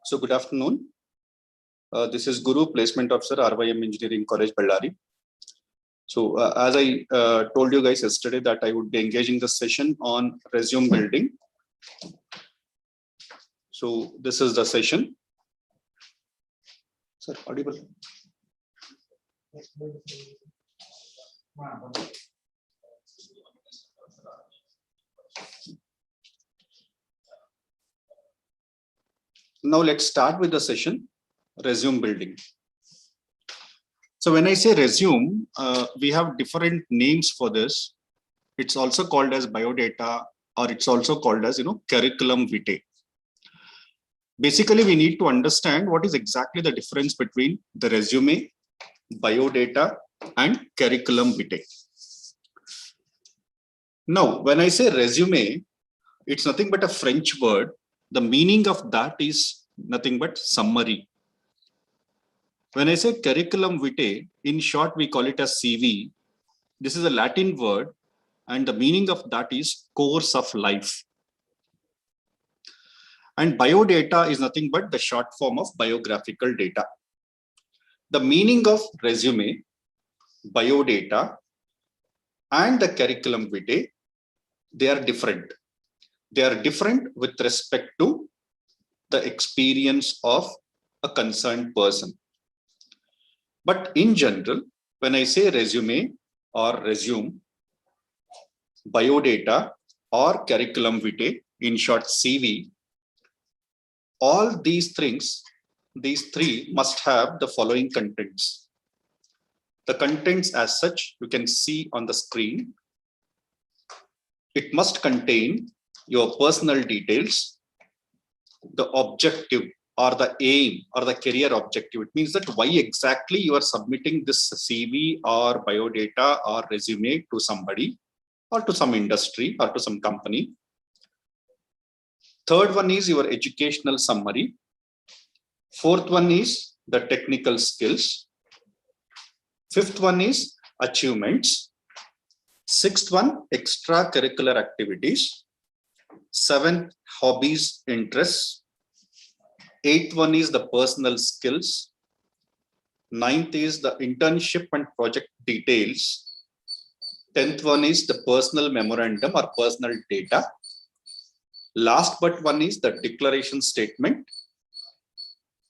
So good afternoon. This is Guru, Placement Officer, RYM Engineering College, Belgavi. So as I told you guys yesterday that I would be engaging the session on resume building. So this is the session. Sir, audible? Now let's start with the session, resume building. So when I say resume, we have different names for this. It's also called as biodata, or it's also called as, curriculum vitae. Basically, we need to understand what is exactly the difference between the resume, biodata, and curriculum vitae. Now, when I say resume, it's nothing but a French word. The meaning of that is nothing but summary. When I say curriculum vitae, in short, we call it as CV. This is a Latin word, and the meaning of that is course of life. And biodata is nothing but the short form of biographical data. The meaning of resume, biodata, and the curriculum vitae, they are different. They are different with respect to the experience of a concerned person. But in general, when I say resume or resume, biodata or curriculum vitae, in short CV, all these things, these three must have the following contents. The contents as such, you can see on the screen. It must contain your personal details, the objective or the aim or the career objective. It means that why exactly you are submitting this CV or biodata or resume to somebody or to some industry or to some company. Third one is your educational summary. Fourth one is the technical skills. Fifth one is achievements. Sixth one, extracurricular activities. Seventh, hobbies, interests. Eighth one is the personal skills. Ninth is the internship and project details. 10th one is the personal memorandum or personal data. Last but one is the declaration statement.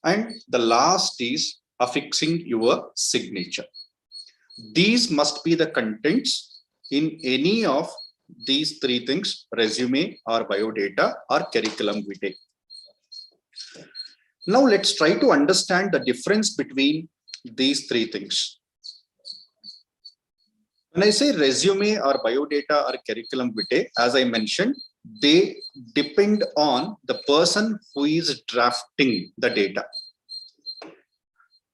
And the last is affixing your signature. These must be the contents in any of these three things, resume or biodata or curriculum vitae. Now let's try to understand the difference between these three things. When I say resume or biodata or curriculum vitae, as I mentioned, they depend on the person who is drafting the data.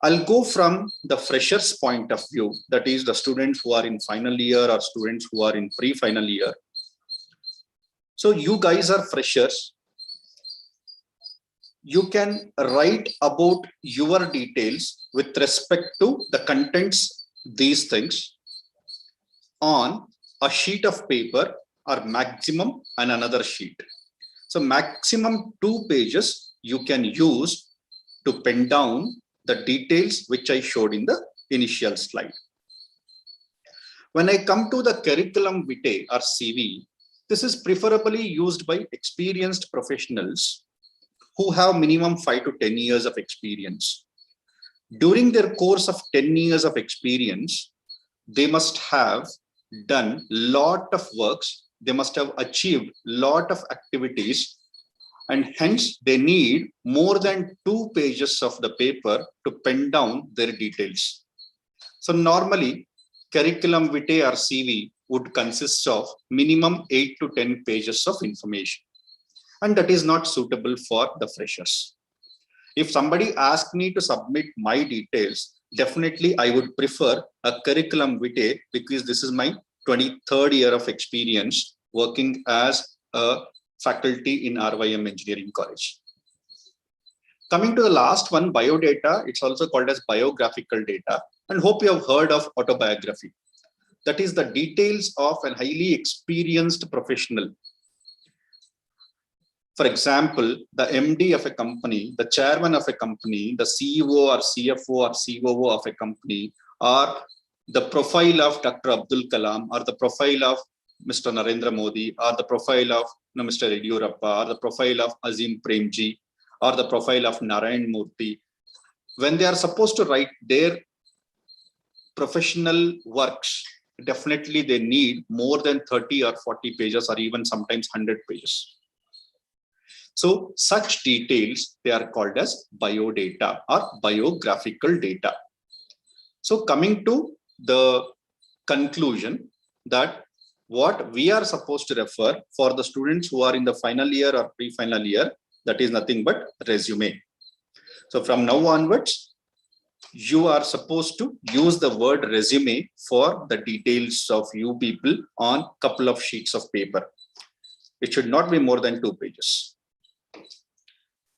I'll go from the freshers point of view, that is the students who are in final year or students who are in pre-final year. So you guys are freshers. You can write about your details with respect to the contents, these things, on a sheet of paper or maximum and another sheet. So maximum 2 pages you can use to pen down the details which I showed in the initial slide. When I come to the curriculum vitae or CV, this is preferably used by experienced professionals who have minimum 5 to 10 years of experience. During their course of 10 years of experience, they must have done lot of works, they must have achieved lot of activities, and hence they need more than 2 pages of the paper to pen down their details. So normally curriculum vitae or CV would consist of minimum 8 to 10 pages of information, and that is not suitable for the freshers. If somebody asked me to submit my details, definitely I would prefer a curriculum vitae, because this is my 23rd year of experience working as a faculty in RYM Engineering College. Coming to the last one, biodata, it's also called as biographical data, and hope you have heard of autobiography. That is the details of a highly experienced professional. For example, the MD of a company, the chairman of a company, the CEO or CFO or COO of a company, or the profile of Dr. Abdul Kalam, or the profile of Mr. Narendra Modi, or the profile of Mr. Yediyurappa, or the profile of Azim Premji, or the profile of Narayan Murthy. When they are supposed to write their professional works, definitely they need more than 30 or 40 pages, or even sometimes 100 pages. So such details, they are called as biodata or biographical data. So coming to the conclusion that what we are supposed to refer for the students who are in the final year or pre-final year, that is nothing but resume. So from now onwards, you are supposed to use the word resume for the details of you people on a couple of sheets of paper. It should not be more than 2 pages.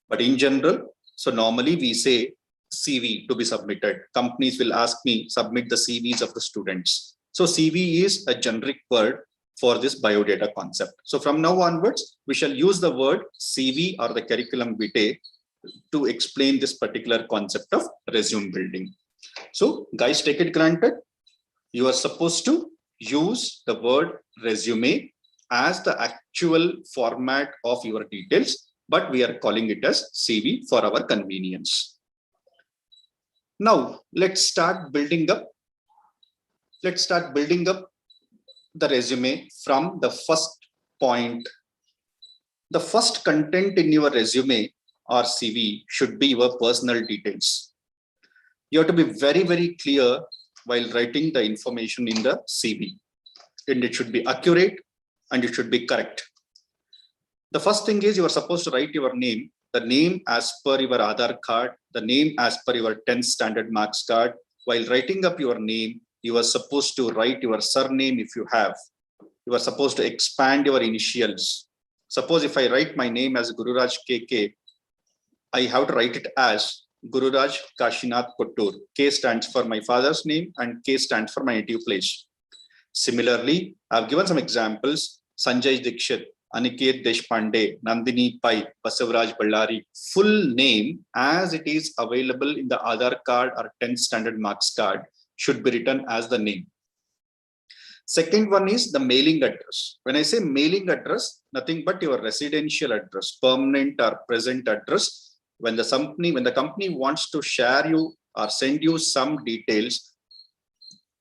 But in general, so normally we say CV to be submitted. Companies will ask me, submit the CVs of the students. So CV is a generic word for this biodata concept. So from now onwards, we shall use the word CV or the curriculum vitae to explain this particular concept of resume building. So guys, take it granted, you are supposed to use the word resume as the actual format of your details, but we are calling it as CV for our convenience. Now let's start building up. Let's start building up the resume from the first point. The first content in your resume or CV should be your personal details. You have to be very, very clear while writing the information in the CV, and it should be accurate and it should be correct. The first thing is you are supposed to write your name, the name as per your Aadhaar card, the name as per your 10th standard marks card. While writing up your name, you are supposed to write your surname if you have. You are supposed to expand your initials. Suppose if I write my name as Gururaj KK, I have to write it as Gururaj Kashinath Kottur. K stands for my father's name and K stands for my native place. Similarly, I've given some examples: Sanjay Dikshit, Aniket Deshpande, Nandini Pai, Basavaraj Ballari. Full name as it is available in the Aadhaar card or 10th standard marks card should be written as the name. Second one is the mailing address. When I say mailing address, nothing but your residential address, permanent or present address. When the company wants to share you or send you some details,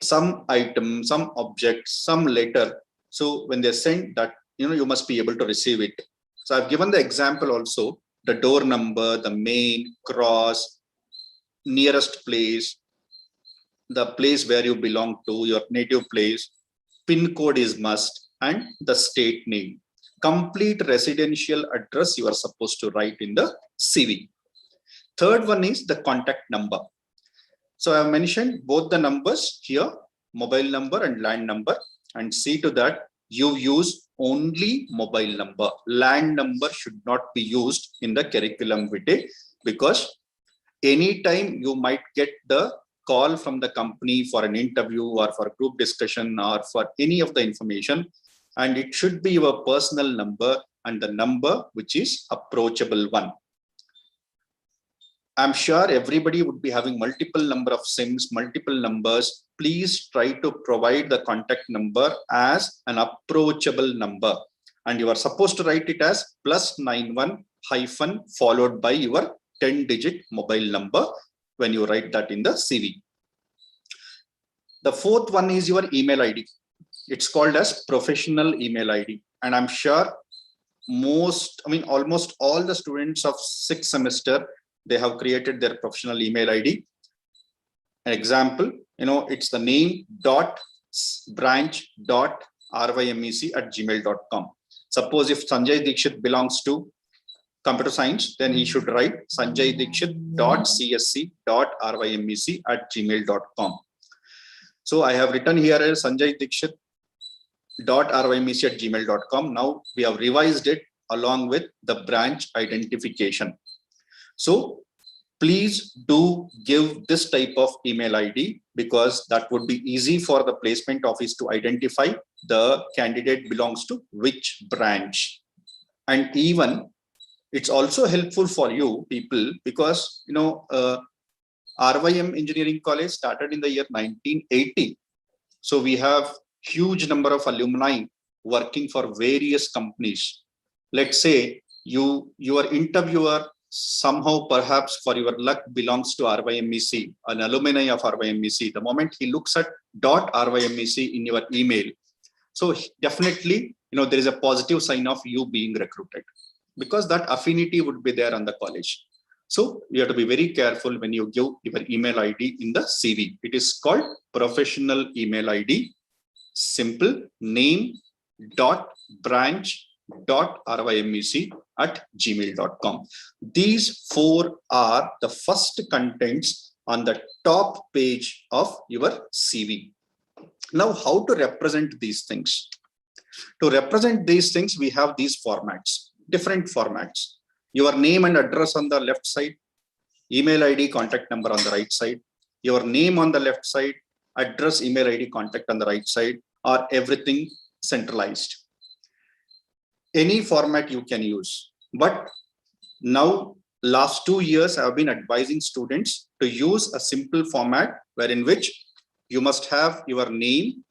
some item, some object, some letter, so when they send that, you must be able to receive it. So I've given the example also: the door number, the main, cross, nearest place, the place where you belong to, your native place, PIN code is must, and the state name. Complete residential address you are supposed to write in the CV. Third one is the contact number. So I have mentioned both the numbers here, mobile number and land number, and see to that you use only mobile number. Land number should not be used in the curriculum vitae, because anytime you might get the call from the company for an interview or for group discussion or for any of the information, and it should be your personal number and the number which is approachable one. I'm sure everybody would be having multiple number of SIMs, multiple numbers. Please try to provide the contact number as an approachable number, and you are supposed to write it as +91 hyphen followed by your 10-digit mobile number when you write that in the CV. The fourth one is your email ID. It's called as professional email ID, and I'm sure almost all the students of 6th semester, they have created their professional email ID. An example, it's the name dot branch dot rymec@gmail.com. Suppose if Sanjay Dikshit belongs to computer science, then he should write sanjaydikshit.csc.rymec@gmail.com. So I have written here as Sanjay Dikshit .rymec@gmail.com. Now we have revised it along with the branch identification. So please do give this type of email ID, because that would be easy for the placement office to identify the candidate belongs to which branch. And even It's also helpful for you people because, RYM Engineering College started in the year 1980. So we have huge number of alumni working for various companies. Let's say your interviewer somehow, perhaps for your luck, belongs to RYMEC, an alumni of RYMEC. The moment he looks at .rymec in your email, so definitely, there is a positive sign of you being recruited, because that affinity would be there on the college. So you have to be very careful when you give your email ID in the CV. It is called professional email ID, simple name dot branch dot rymec@gmail.com. These 4 are the first contents on the top page of your CV. Now, how to represent these things? To represent these things, we have these formats, different formats. Your name and address on the left side, email ID, contact number on the right side, your name on the left side, address, email ID, contact on the right side, are everything centralized. Any format you can use. But now, last 2 years, I have been advising students to use a simple format wherein which you must have your name,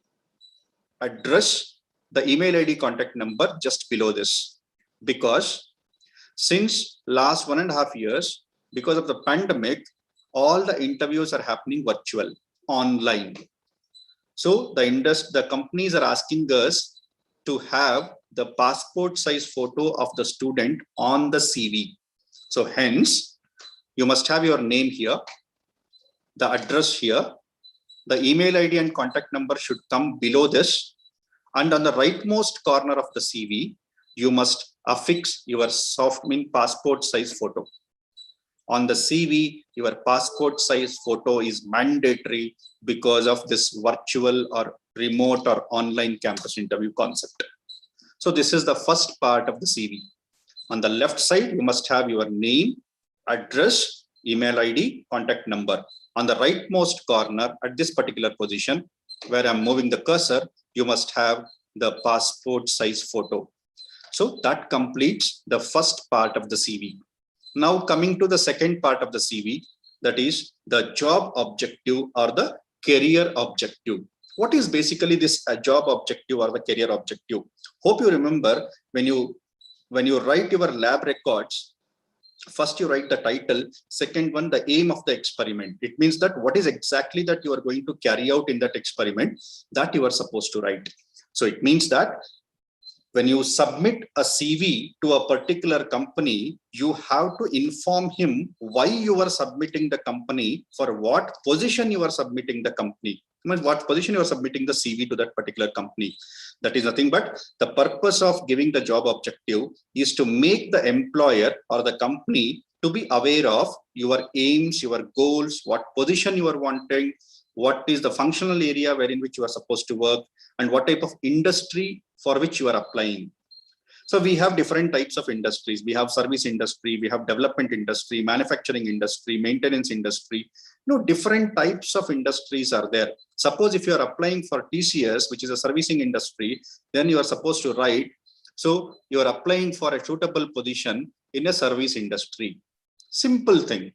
address, the email ID, contact number just below this. Because since last 1.5 years, because of the pandemic, all the interviews are happening virtual, online. So the companies are asking us to have the passport size photo of the student on the CV. So hence, you must have your name here, the address here, the email ID and contact number should come below this. And on the rightmost corner of the CV, you must affix your passport size photo. On the CV, your passport size photo is mandatory because of this virtual or remote or online campus interview concept. So this is the first part of the CV. On the left side, you must have your name, address, email ID, contact number. On the rightmost corner at this particular position, where I'm moving the cursor, you must have the passport size photo. So that completes the first part of the CV. Now coming to the second part of the CV, that is the job objective or the career objective. What is basically this job objective or the career objective? Hope you remember when you write your lab records, first you write the title, second one, the aim of the experiment. It means that what is exactly that you are going to carry out in that experiment that you are supposed to write. So it means that when you submit a CV to a particular company, you have to inform him why you are submitting the company, for what position you are submitting the company. I mean, what position you are submitting the CV to that particular company. That is nothing but the purpose of giving the job objective is to make the employer or the company to be aware of your aims, your goals, what position you are wanting, what is the functional area wherein which you are supposed to work, and what type of industry for which you are applying. So we have different types of industries. We have service industry, we have development industry, manufacturing industry, maintenance industry. Different types of industries are there. Suppose if you are applying for TCS, which is a servicing industry, then you are supposed to write, so you are applying for a suitable position in a service industry. Simple thing.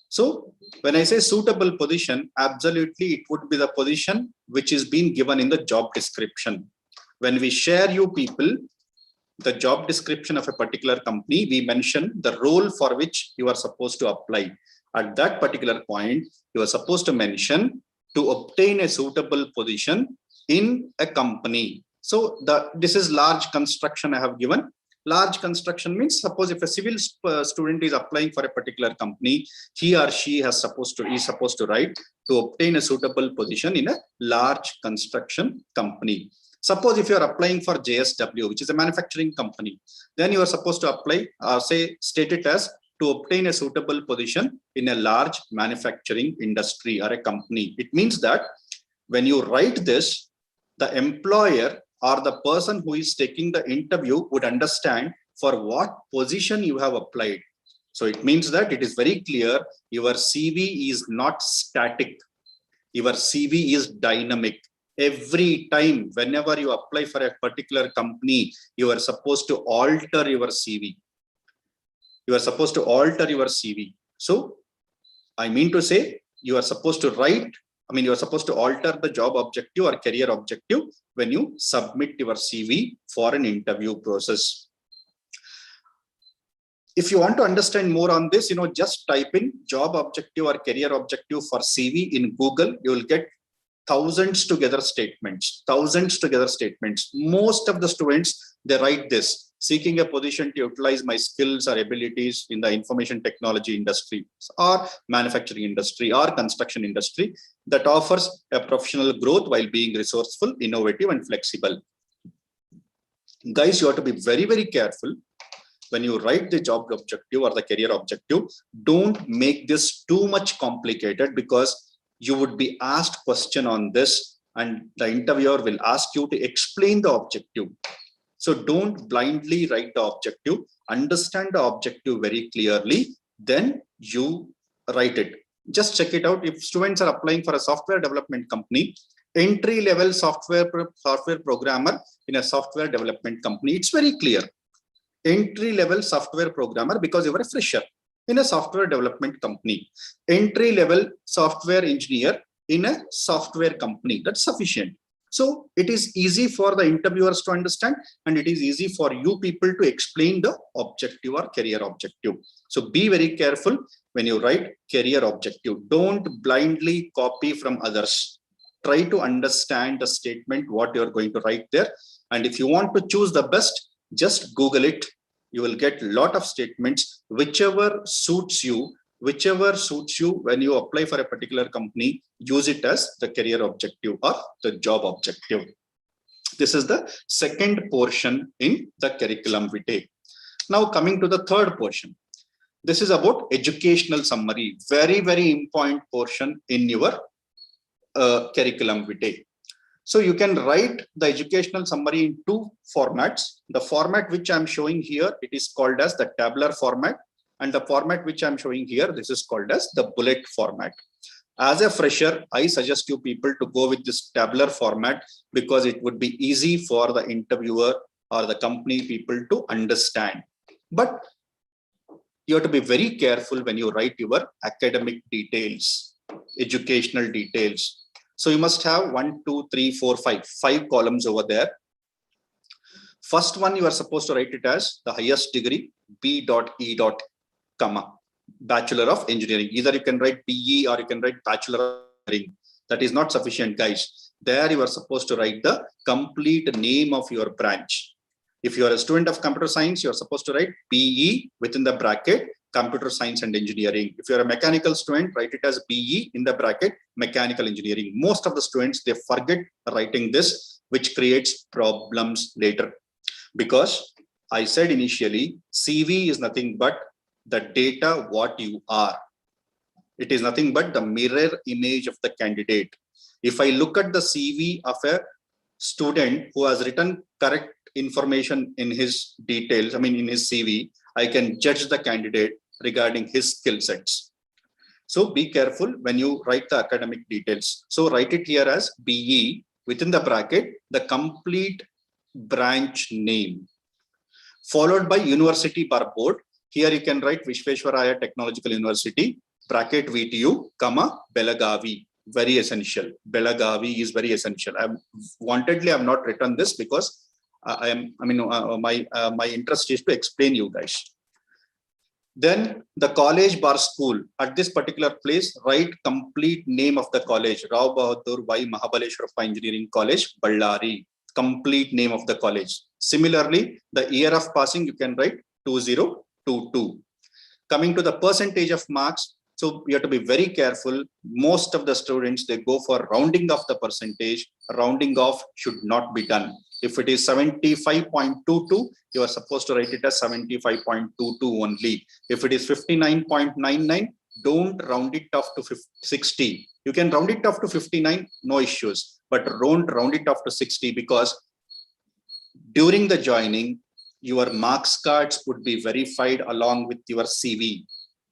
So when I say suitable position, absolutely it would be the position which is being given in the job description. When we share you people the job description of a particular company, we mention the role for which you are supposed to apply. At that particular point, you are supposed to mention to obtain a suitable position in a company. So this is large construction I have given. Large construction means, suppose if a civil student is applying for a particular company, he or she is supposed to write to obtain a suitable position in a large construction company. Suppose if you are applying for JSW, which is a manufacturing company, then you are supposed to apply, state it as to obtain a suitable position in a large manufacturing industry or a company. It means that when you write this, the employer or the person who is taking the interview would understand for what position you have applied. So it means that it is very clear your CV is not static. Your CV is dynamic. Every time, whenever you apply for a particular company, you are supposed to alter your CV. You are supposed to alter your CV. So I mean to say, you are supposed to write, you are supposed to alter the job objective or career objective when you submit your CV for an interview process. If you want to understand more on this, just type in job objective or career objective for CV in Google. You will get thousands together statements. Most of the students, they write this: seeking a position to utilize my skills or abilities in the information technology industry or manufacturing industry or construction industry that offers a professional growth while being resourceful, innovative, and flexible. Guys, you have to be very, very careful when you write the job objective or the career objective. Don't make this too much complicated, because you would be asked question on this and the interviewer will ask you to explain the objective. So don't blindly write the objective. Understand the objective very clearly, then you write it. Just check it out. If students are applying for a software development company, entry-level software programmer in a software development company, it's very clear. Entry-level software programmer, because you are a fresher in a software development company. Entry-level software engineer in a software company, that's sufficient. So it is easy for the interviewers to understand, and it is easy for you people to explain the objective or career objective. So be very careful when you write career objective. Don't blindly copy from others. Try to understand the statement, what you're going to write there. And if you want to choose the best, just Google it. You will get a lot of statements, whichever suits you when you apply for a particular company. Use it as the career objective or the job objective. This is the second portion in the curriculum vitae. Now coming to the third portion. This is about educational summary. Very, very important portion in your curriculum vitae. So you can write the educational summary in two formats. The format which I'm showing here, it is called as the tabular format. And the format which I'm showing here, this is called as the bullet format. As a fresher, I suggest you people to go with this tabular format, because it would be easy for the interviewer or the company people to understand. But you have to be very careful when you write your academic details, educational details. So you must have 1, 2, 3, 4, 5 columns over there. First one, you are supposed to write it as the highest degree, B.E. comma, Bachelor of Engineering. Either you can write BE or you can write Bachelor of Engineering. That is not sufficient, guys. There you are supposed to write the complete name of your branch. If you are a student of computer science, you are supposed to write BE within the bracket, computer science and engineering. If you are a mechanical student, write it as BE in the bracket, mechanical engineering. Most of the students, they forget writing this, which creates problems later. Because I said initially, CV is nothing but the data what you are. It is nothing but the mirror image of the candidate. If I look at the CV of a student who has written correct information in his details, in his CV, I can judge the candidate regarding his skill sets. So be careful when you write the academic details. So write it here as BE within the bracket, the complete branch name, followed by university bar board. Here you can write Visvesvaraya Technological University, bracket VTU, comma, Belgavi. Very essential. Belgavi is very essential. I have not written this because my interest is to explain you guys. Then the college bar school. At this particular place, write complete name of the college. Rao Bahadhur Y Mahabaleswarappa Engineering College, Ballari. Complete name of the college. Similarly, the year of passing, you can write 2022. Coming to the percentage of marks, so you have to be very careful. Most of the students, they go for rounding off the percentage. Rounding off should not be done. If it is 75.22, you are supposed to write it as 75.22 only. If it is 59.99, don't round it off to 60. You can round it off to 59, no issues, but don't round it off to 60, because during the joining, your marks cards would be verified along with your CV.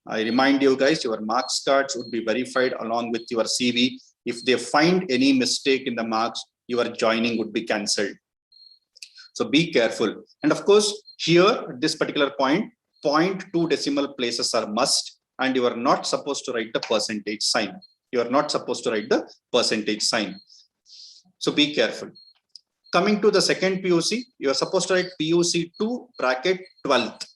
I remind you guys, your marks cards would be verified along with your CV. If they find any mistake in the marks, your joining would be cancelled. So be careful. And of course, here at this particular point, 0.2 decimal places are must, and you are not supposed to write the percentage sign. You are not supposed to write the percentage sign. So be careful. Coming to the second PUC, you are supposed to write PUC 2 bracket 12th.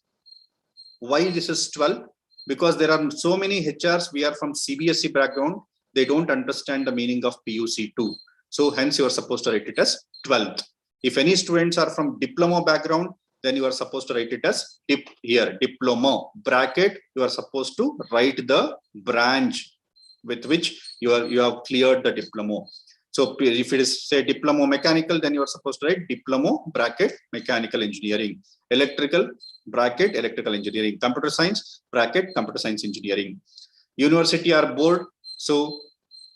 Why this is 12? Because there are so many HRs, we are from CBSE background, they don't understand the meaning of PUC 2. So hence you are supposed to write it as 12th. If any students are from diploma background, then you are supposed to write it as diploma bracket. You are supposed to write the branch with which you have cleared the diploma. So if it is say diploma mechanical, then you are supposed to write diploma bracket mechanical engineering, electrical bracket electrical engineering, computer science bracket computer science engineering, university or board. So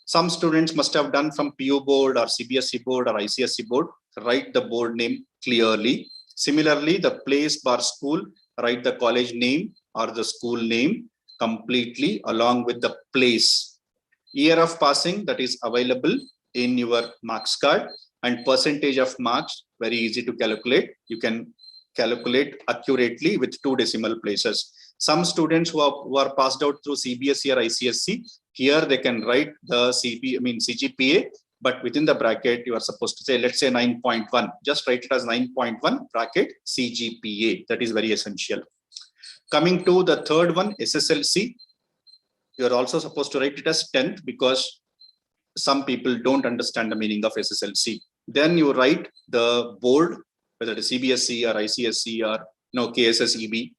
some students must have done from PU board or CBSE board or ICSE board. Write the board name clearly. Similarly, the place bar school, write the college name or the school name completely along with the place. Year of passing, that is available in your marks card, and percentage of marks, very easy to calculate. You can calculate accurately with 2 decimal places. Some students who are passed out through CBSE or ICSE, here they can write the CGPA, but within the bracket, you are supposed to say, let's say 9.1, just write it as 9.1 bracket CGPA. That is very essential. Coming to the third one, SSLC, you are also supposed to write it as 10th because some people don't understand the meaning of SSLC. Then you write the board, whether it is CBSE or ICSE or KSSEB.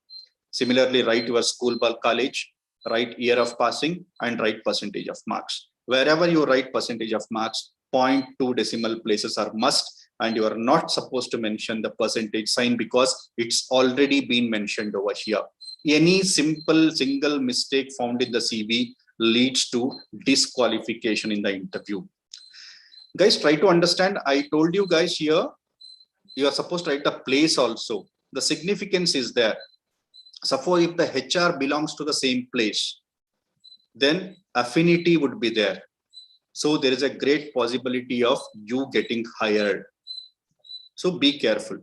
Similarly, write your school bulk college, write year of passing, and write percentage of marks. Wherever you write percentage of marks, 0.2 decimal places are must, and you are not supposed to mention the percentage sign because it's already been mentioned over here. Any simple single mistake found in the CV leads to disqualification in the interview. Guys, try to understand. I told you guys here, you are supposed to write the place also. The significance is there. Suppose if the HR belongs to the same place, then affinity would be there. So there is a great possibility of you getting hired. So be careful.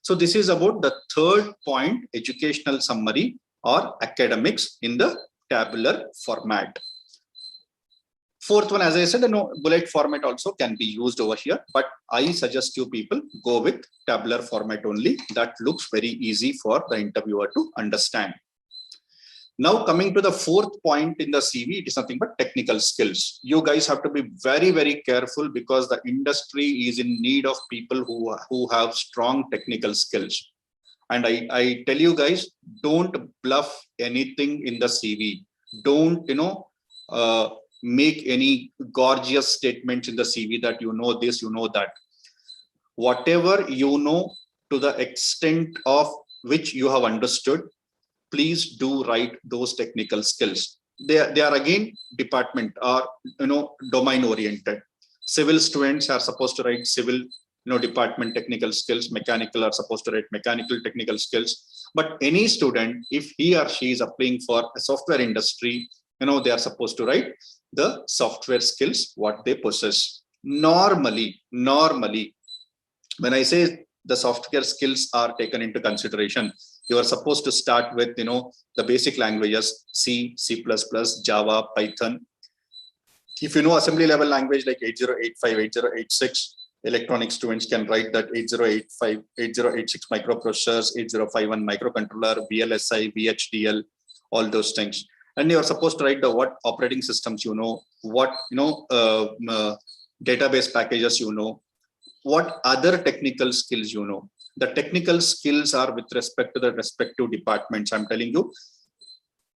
So this is about the third point, educational summary or academics in the tabular format. Fourth one, as I said, bullet format also can be used over here, but I suggest you people go with tabular format only. That looks very easy for the interviewer to understand. Now coming to the fourth point in the CV, it is nothing but technical skills. You guys have to be very, very careful because the industry is in need of people who have strong technical skills. And I tell you guys, don't bluff anything in the CV. Don't, make any gorgeous statements in the CV that you know this, you know that. Whatever you know to the extent of which you have understood, please do write those technical skills. They are again department or domain oriented. Civil students are supposed to write civil department technical skills. Mechanical are supposed to write mechanical technical skills. But any student, if he or she is applying for a software industry, they are supposed to write the software skills, what they possess. Normally, when I say the software skills are taken into consideration, you are supposed to start with, the basic languages, C, C++, Java, Python. If you know assembly level language like 8085, 8086, electronic students can write that 8085, 8086 microprocessors, 8051 microcontroller, VLSI, VHDL, all those things. And you are supposed to write the what operating systems what database packages what other technical skills The technical skills are with respect to the respective departments. I'm telling you,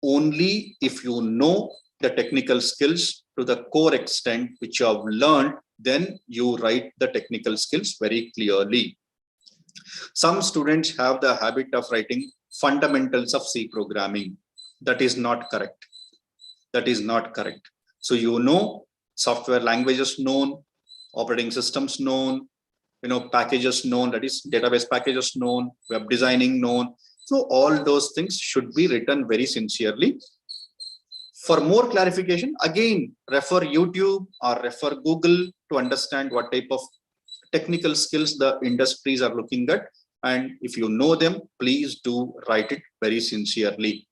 only if you know the technical skills to the core extent which you have learned, then you write the technical skills very clearly. Some students have the habit of writing fundamentals of C programming. That is not correct. That is not correct. So software languages known, operating systems known, packages known, that is database packages known, web designing known. So all those things should be written very sincerely. For more clarification, again, refer YouTube or refer Google to understand what type of technical skills the industries are looking at. And if you know them, please do write it very sincerely.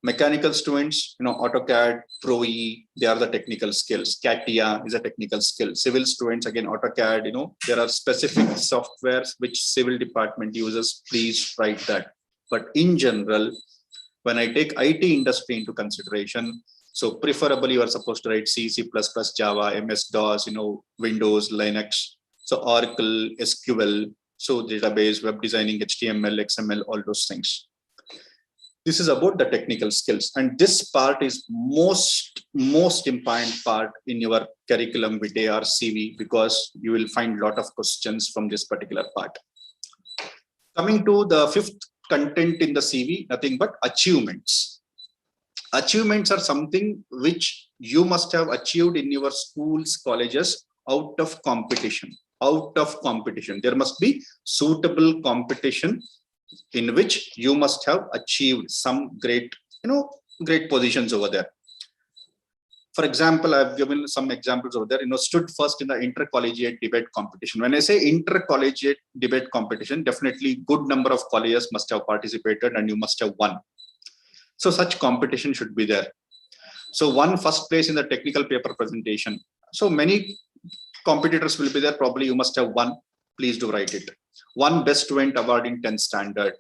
Mechanical students, AutoCAD, ProE, they are the technical skills. CATIA is a technical skill. Civil students, again, AutoCAD, there are specific softwares which civil department uses. Please write that. But in general, when I take IT industry into consideration, so preferably you are supposed to write C, C++, Java, MS-DOS, Windows, Linux, so Oracle, SQL, so database, web designing, HTML, XML, all those things. This is about the technical skills, and this part is most important part in your curriculum vitae or CV, because you will find a lot of questions from this particular part. Coming to the fifth content in the CV, nothing but achievements. Achievements are something which you must have achieved in your schools, colleges, out of competition. There must be suitable competition in which you must have achieved some great positions over there. For example, I've given some examples over there. Stood first in the intercollegiate debate competition. When I say intercollegiate debate competition, definitely good number of colleges must have participated and you must have won. So such competition should be there. So won first place in the technical paper presentation. So many competitors will be there. Probably you must have won. Please do write it. Won best student award in 10th standard.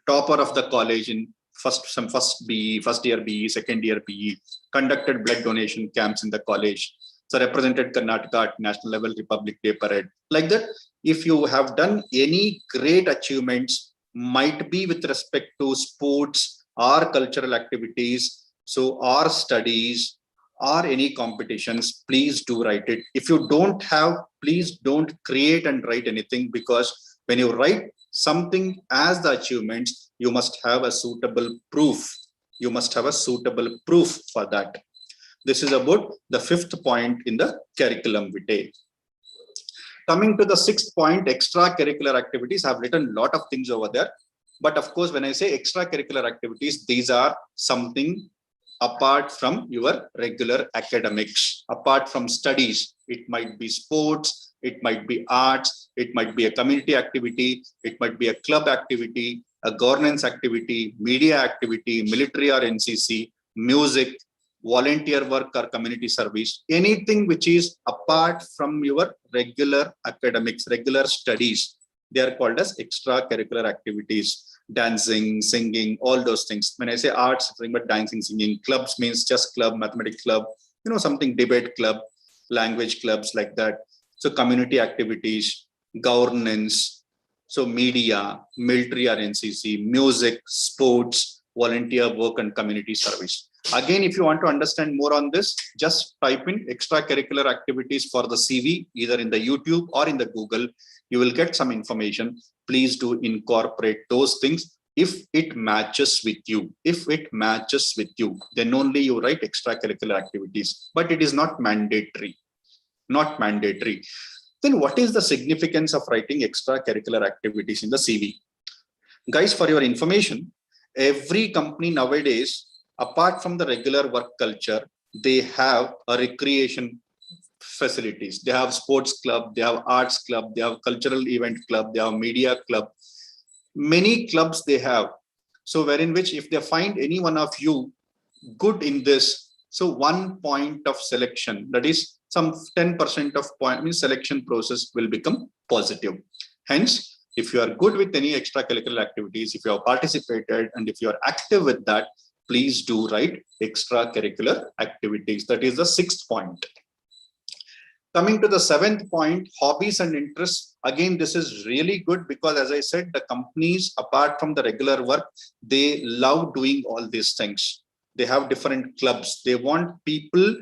Topper of the college in first BE, first year BE, second year BE. Conducted blood donation camps in the college. So represented Karnataka at national level, Republic Day parade. Like that, if you have done any great achievements, might be with respect to sports or cultural activities, so or studies or any competitions, please do write it. If you don't have, please don't create and write anything, because when you write something as the achievements, you must have a suitable proof. You must have a suitable proof for that. This is about the fifth point in the curriculum vitae. Coming to the sixth point, extracurricular activities. I've written a lot of things over there. But of course, when I say extracurricular activities, these are something apart from your regular academics, apart from studies. It might be sports, it might be arts, it might be a community activity, it might be a club activity, a governance activity, media activity, military or NCC, music, volunteer work or community service, anything which is apart from your regular academics, regular studies, they are called as extracurricular activities. Dancing, singing, all those things. When I say arts, something but dancing, singing. Clubs means just club, mathematics club, something debate club, language clubs, like that. So community activities, governance, so media, military or NCC, music, sports, volunteer work and community service. Again, if you want to understand more on this, just type in extracurricular activities for the CV, either in the YouTube or in the Google. You will get some information. Please do incorporate those things if it matches with you. If it matches with you, then only you write extracurricular activities, but it is not mandatory. Not mandatory. Then what is the significance of writing extracurricular activities in the CV? Guys, for your information, every company nowadays, apart from the regular work culture, they have a recreation facilities. They have sports club, they have arts club, they have cultural event club, they have media club. Many clubs they have. So wherein which if they find any one of you good in this, so 1 point of selection, that is some 10% of point, means selection process will become positive. Hence, if you are good with any extracurricular activities, if you have participated and if you are active with that, please do write extracurricular activities. That is the sixth point. Coming to the seventh point, hobbies and interests. Again, this is really good because, as I said, the companies, apart from the regular work, they love doing all these things. They have different clubs. They want people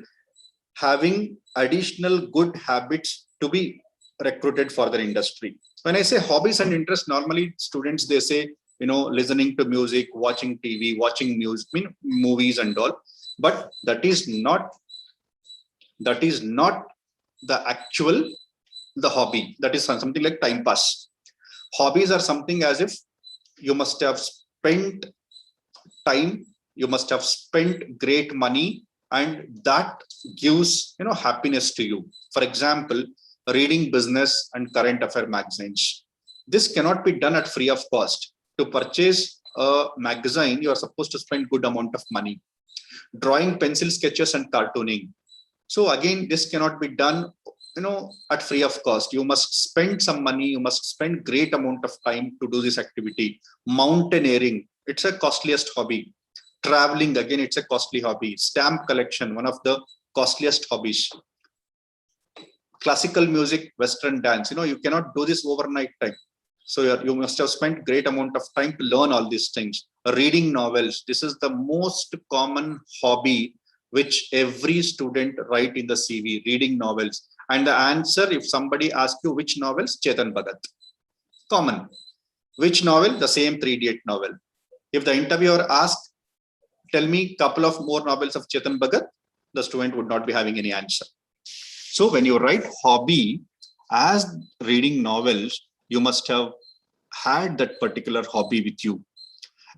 having additional good habits to be recruited for their industry. When I say hobbies and interests, normally students, they say, listening to music, watching TV, watching music, movies and all. But that is not the actual, the hobby. That is something like time pass. Hobbies are something as if you must have spent time, you must have spent great money, and that gives happiness to you. For example, reading business and current affair magazines, This cannot be done at free of cost. To purchase a magazine, you are supposed to spend good amount of money. Drawing pencil sketches and cartooning. So again, this cannot be done, at free of cost. You must spend some money. You must spend great amount of time to do this activity. Mountaineering, it's a costliest hobby. Traveling, again, it's a costly hobby. Stamp collection, one of the costliest hobbies. Classical music, Western dance, you cannot do this overnight time. So you must have spent great amount of time to learn all these things. Reading novels, this is the most common hobby which every student write in the CV, reading novels. And the answer, if somebody asks you which novels, Chetan Bhagat. Common. Which novel? The same 3 Idiot novel. If the interviewer asks, tell me couple of more novels of Chetan Bhagat, the student would not be having any answer. So when you write hobby as reading novels, you must have had that particular hobby with you.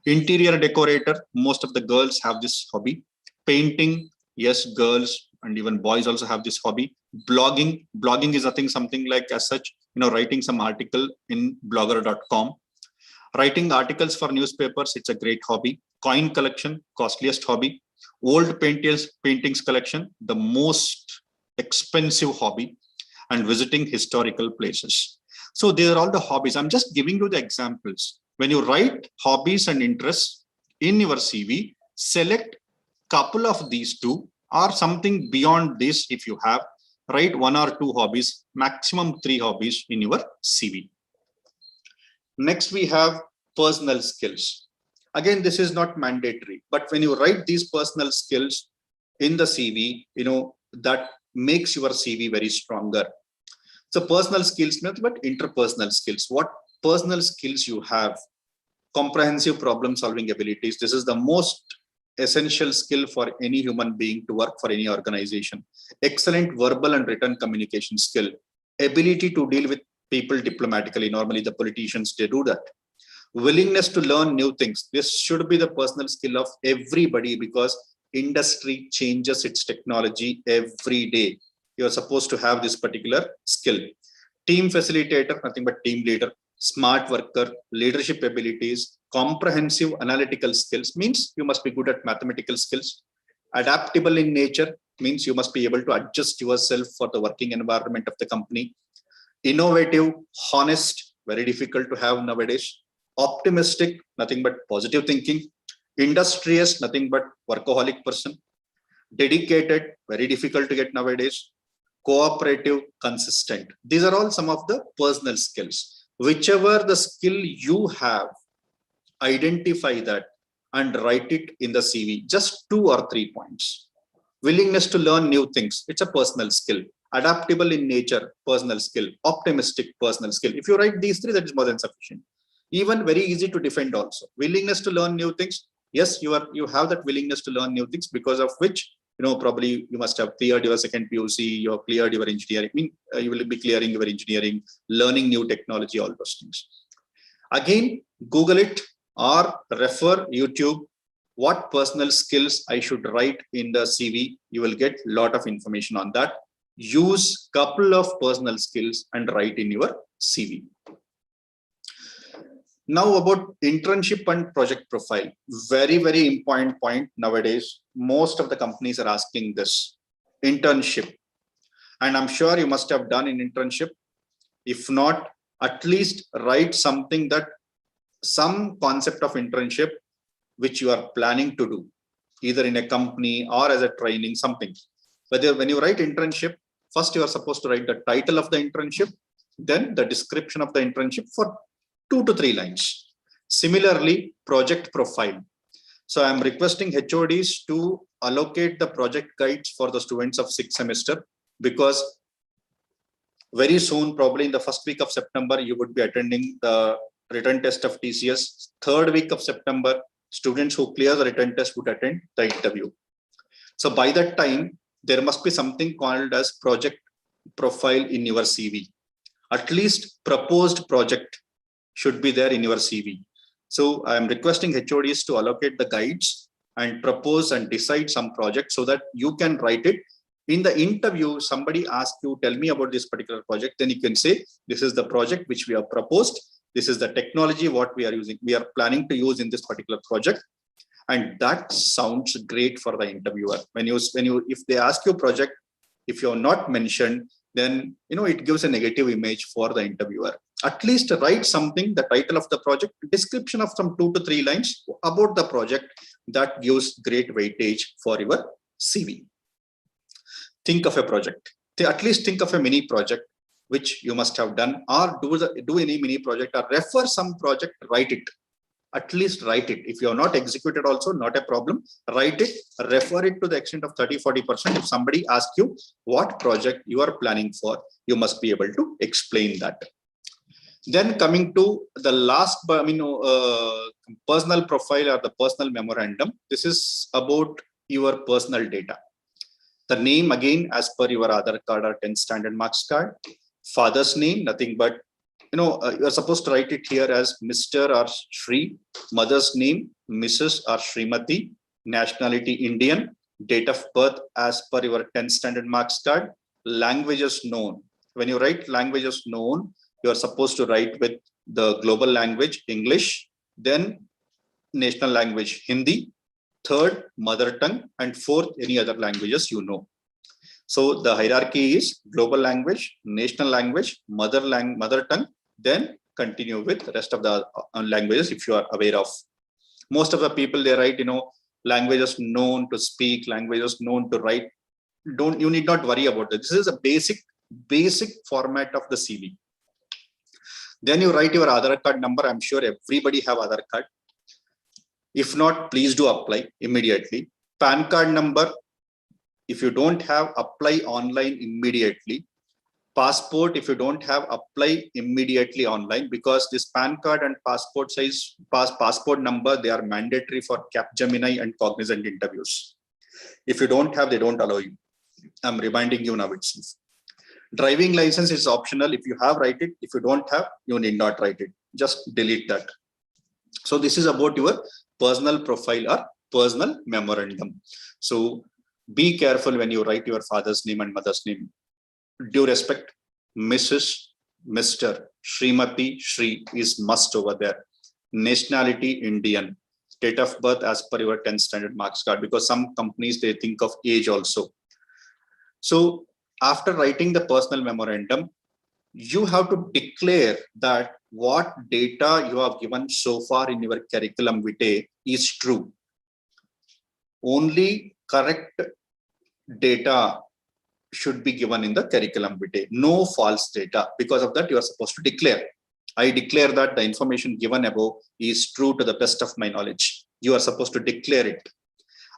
Interior decorator, most of the girls have this hobby. Painting, yes, girls and even boys also have this hobby. Blogging is something like as such, writing some article in blogger.com. Writing articles for newspapers, it's a great hobby. Coin collection, costliest hobby. Old paintings collection, the most expensive hobby. And visiting historical places. So these are all the hobbies. I'm just giving you the examples. When you write hobbies and interests in your CV, select couple of these two or something beyond this. If you have, write 1 or 2 hobbies, maximum 3 hobbies in your CV. Next, we have personal skills. Again, this is not mandatory, but when you write these personal skills in the CV, that makes your CV very stronger. So personal skills, not but interpersonal skills. What personal skills you have? Comprehensive problem solving abilities. This is the most essential skill for any human being to work for any organization. Excellent verbal and written communication skill. Ability to deal with people diplomatically. Normally the politicians, they do that. Willingness to learn new things. This should be the personal skill of everybody because industry changes its technology every day. You're supposed to have this particular skill. Team facilitator, nothing but team leader. Smart worker, leadership abilities, comprehensive analytical skills means you must be good at mathematical skills. Adaptable in nature means you must be able to adjust yourself for the working environment of the company. Innovative, honest, very difficult to have nowadays. Optimistic, nothing but positive thinking. Industrious, nothing but workaholic person. Dedicated, very difficult to get nowadays. Cooperative, consistent. These are all some of the personal skills. Whichever the skill you have, identify that and write it in the CV. Just 2 or 3 points. Willingness to learn new things. It's a personal skill. Adaptable in nature, personal skill. Optimistic, personal skill. If you write these 3, that is more than sufficient. Even very easy to defend also. Willingness to learn new things. Yes, you have that willingness to learn new things, because of which, probably you must have cleared your second PUC, you have cleared your engineering. You will be clearing your engineering, learning new technology, all those things. Again, Google it or refer YouTube. What personal skills I should write in the CV? You will get a lot of information on that. Use couple of personal skills and write in your CV. Now about internship and project profile. Very, very important point nowadays. Most of the companies are asking this. Internship. And I'm sure you must have done an internship. If not, at least write something that some concept of internship which you are planning to do, either in a company or as a training, something. Whether when you write internship, first you are supposed to write the title of the internship, then the description of the internship for 2 to 3 lines. Similarly, project profile. So I'm requesting HODs to allocate the project guides for the students of 6th semester, because very soon, probably in the first week of September, you would be attending the written test of TCS. 3rd week of September, students who clear the written test would attend the interview. So by that time, there must be something called as project profile in your CV. At least proposed project should be there in your CV. So I am requesting HODs to allocate the guides and propose and decide some project so that you can write it. In the interview, somebody asks you, tell me about this particular project, then you can say, this is the project which we have proposed. This is the technology what we are using. We are planning to use in this particular project. And that sounds great for the interviewer. If they ask you project, if you're not mentioned, then it gives a negative image for the interviewer. At least write something, the title of the project, description of some 2 to 3 lines about the project. That gives great weightage for your CV. Think of a project. At least think of a mini project which you must have done, or do any mini project, or refer some project, write it. At least write it. If you are not executed also, not a problem. Write it, refer it to the extent of 30-40%. If somebody asks you what project you are planning for, you must be able to explain that. Then coming to the last, personal profile or the personal memorandum. This is about your personal data. The name again as per your Aadhaar card or 10th standard marks card. Father's name, nothing but, you're supposed to write it here as Mr. or Shri. Mother's name, Mrs. or Srimati. Nationality, Indian. Date of birth as per your 10th standard marks card. Languages known. When you write languages known, you are supposed to write with the global language, English. Then national language, Hindi. Third, mother tongue. And fourth, any other languages you know. So the hierarchy is global language, national language, mother tongue, then continue with the rest of the languages if you are aware of. Most of the people, they write, languages known to speak, languages known to write. You need not worry about that. This is a basic format of the CV. Then you write your Aadhaar card number. I'm sure everybody have Aadhaar card. If not, please do apply immediately. PAN card number. If you don't have, apply online immediately. Passport, if you don't have, apply immediately online, because this PAN card and passport size, passport number, they are mandatory for Capgemini and Cognizant interviews. If you don't have, they don't allow you. I'm reminding you now itself. Driving license is optional. If you have, write it. If you don't have, you need not write it. Just delete that. So this is about your personal profile or personal memorandum. So be careful when you write your father's name and mother's name. Due respect, Mrs., Mr., Srimati, Shri is must over there. Nationality, Indian. Date of birth as per your 10th standard marks card, because some companies, they think of age also. So after writing the personal memorandum, you have to declare that what data you have given so far in your curriculum vitae is true. Only correct data should be given in the curriculum vitae. No false data. Because of that, you are supposed to declare. I declare that the information given above is true to the best of my knowledge. You are supposed to declare it.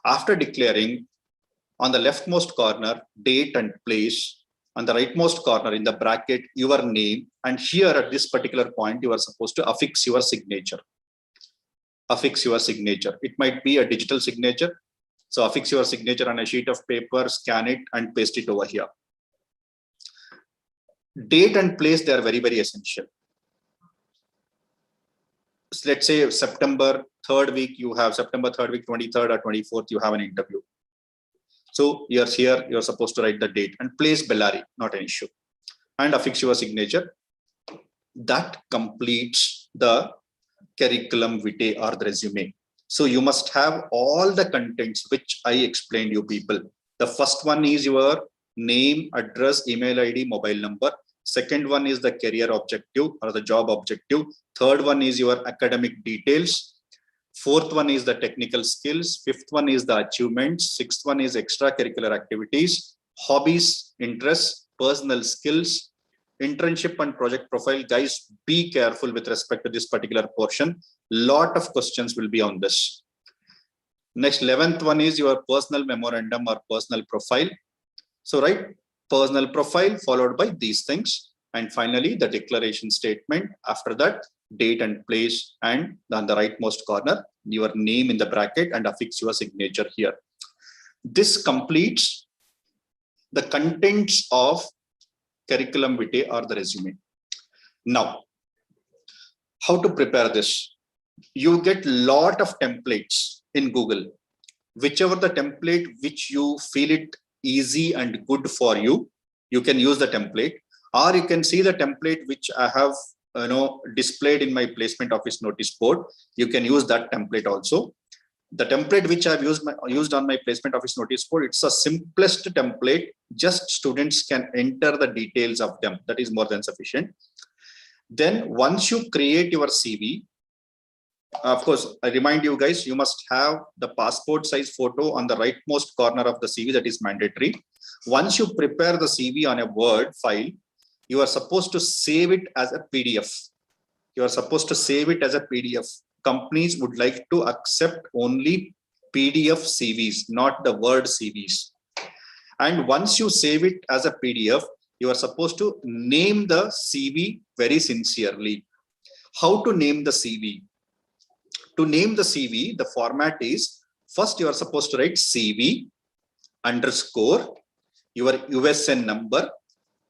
After declaring, on the leftmost corner, date and place. On the rightmost corner, in the bracket, your name. And here at this particular point, you are supposed to affix your signature. Affix your signature. It might be a digital signature. So affix your signature on a sheet of paper, scan it and paste it over here. Date and place, they are very, very essential. So let's say September 3rd week, you have September 3rd week, 23rd or 24th, you have an interview. So you're supposed to write the date and place Bellary, not an issue. And affix your signature. That completes the curriculum vitae or the resume. So you must have all the contents which I explained you people. The first one is your name, address, email ID, mobile number. Second one is the career objective or the job objective. Third one is your academic details. Fourth one is the technical skills. Fifth one is the achievements. Sixth one is extracurricular activities, hobbies, interests, personal skills, internship and project profile. Guys, be careful with respect to this particular portion. Lot of questions will be on this. Next, 11th one is your personal memorandum or personal profile. So write personal profile followed by these things. And finally, the declaration statement. After that, date and place, and on the rightmost corner, your name in the bracket and affix your signature here. This completes the contents of curriculum vitae or the resume. Now, how to prepare this? You get lot of templates in Google. Whichever the template which you feel it easy and good for you, you can use the template, or you can see the template which I have displayed in my placement office notice board. You can use that template also. The template which I've used on my placement office notice board, it's a simplest template. Just students can enter the details of them. That is more than sufficient. Then once you create your CV, of course, I remind you guys, you must have the passport size photo on the rightmost corner of the CV. That is mandatory. Once you prepare the CV on a Word file, you are supposed to save it as a PDF. You are supposed to save it as a PDF. Companies would like to accept only PDF CVs, not the Word CVs. And once you save it as a PDF, you are supposed to name the CV very sincerely. How to name the CV? To name the CV, the format is, first you are supposed to write CV underscore your USN number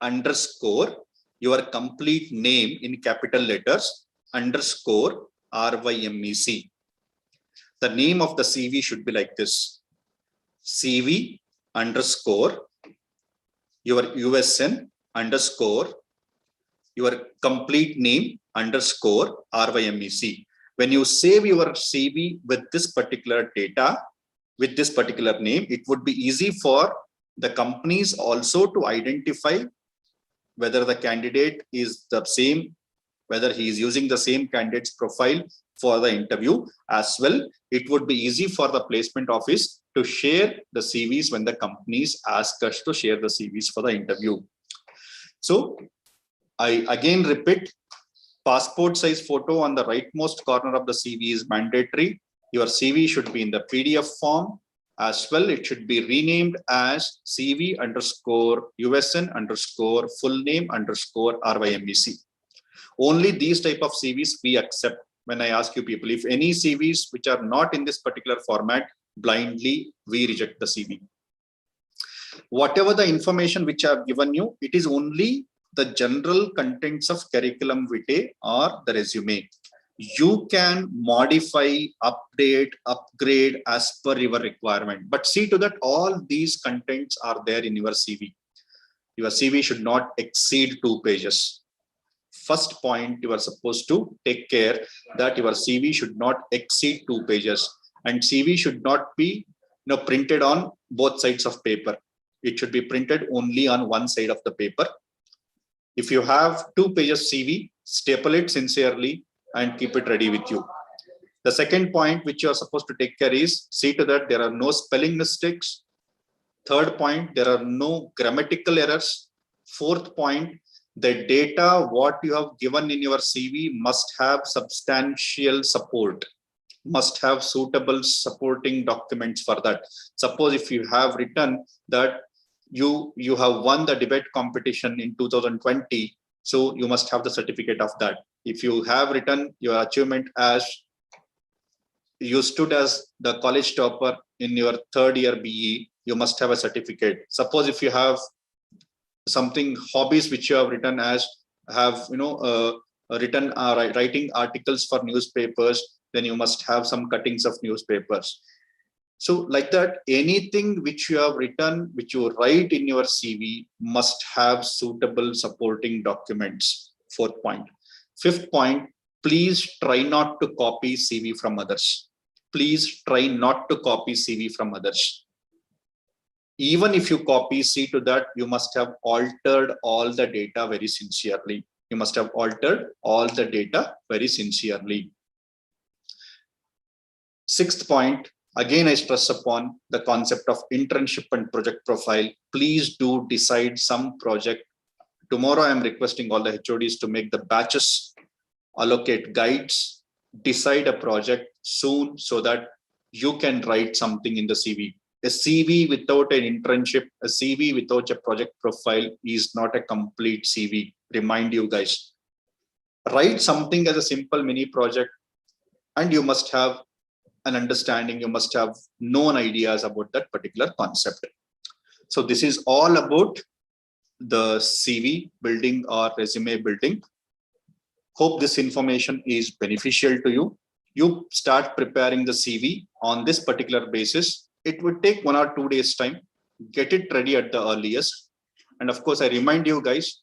underscore your complete name in capital letters underscore RYMEC. The name of the CV should be like this: CV underscore your USN underscore your complete name underscore RYMEC. When you save your CV with this particular data, with this particular name, it would be easy for the companies also to identify whether the candidate is the same, whether he is using the same candidate's profile for the interview as well. It would be easy for the placement office to share the CVs when the companies ask us to share the CVs for the interview. So I again repeat, passport size photo on the rightmost corner of the CV is mandatory. Your CV should be in the PDF form as well. It should be renamed as CV underscore USN underscore full name underscore RYMEC. Only these type of CVs we accept. When I ask you people, if any CVs which are not in this particular format, blindly we reject the CV. Whatever the information which I have given you, it is only the general contents of curriculum vitae or the resume. You can modify, update, upgrade as per your requirement. But see to that all these contents are there in your CV. Your CV should not exceed 2 pages. First point, you are supposed to take care that your CV should not exceed 2 pages, and CV should not be printed on both sides of paper. It should be printed only on one side of the paper. If you have 2 pages CV, staple it sincerely and keep it ready with you. The second point which you are supposed to take care is, see to that there are no spelling mistakes. Third point, there are no grammatical errors. Fourth point, the data what you have given in your CV must have substantial support, must have suitable supporting documents for that. Suppose if you have written that you have won the debate competition in 2020, so you must have the certificate of that. If you have written your achievement as you stood as the college topper in your 3rd year BE, you must have a certificate. Suppose if you have something hobbies which you have written as writing articles for newspapers, then you must have some cuttings of newspapers. So like that, anything which you have written, which you write in your CV must have suitable supporting documents. 4th point. 5th point, please try not to copy CV from others. Please try not to copy CV from others. Even if you copy, see to that you must have altered all the data very sincerely. You must have altered all the data very sincerely. 6th point, again I stress upon the concept of internship and project profile. Please do decide some project. Tomorrow I am requesting all the HODs to make the batches, allocate guides, decide a project soon so that you can write something in the CV. A CV without an internship, a CV without a project profile is not a complete CV. Remind you guys. Write something as a simple mini project, and you must have an understanding, you must have known ideas about that particular concept. So this is all about the CV building or resume building. Hope this information is beneficial to you. You start preparing the CV on this particular basis. It would take 1 or 2 days time. Get it ready at the earliest. And of course, I remind you guys,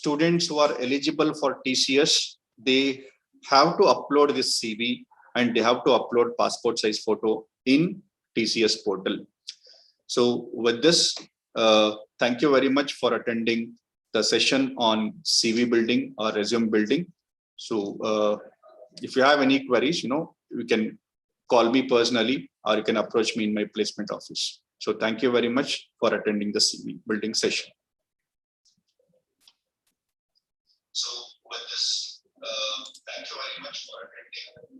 students who are eligible for TCS, they have to upload this CV and they have to upload passport size photo in TCS portal. So with this, thank you very much for attending the session on CV building or resume building. So if you have any queries, you can call me personally or you can approach me in my placement office. So thank you very much for attending the CV building session. So with this, thank you very much for attending.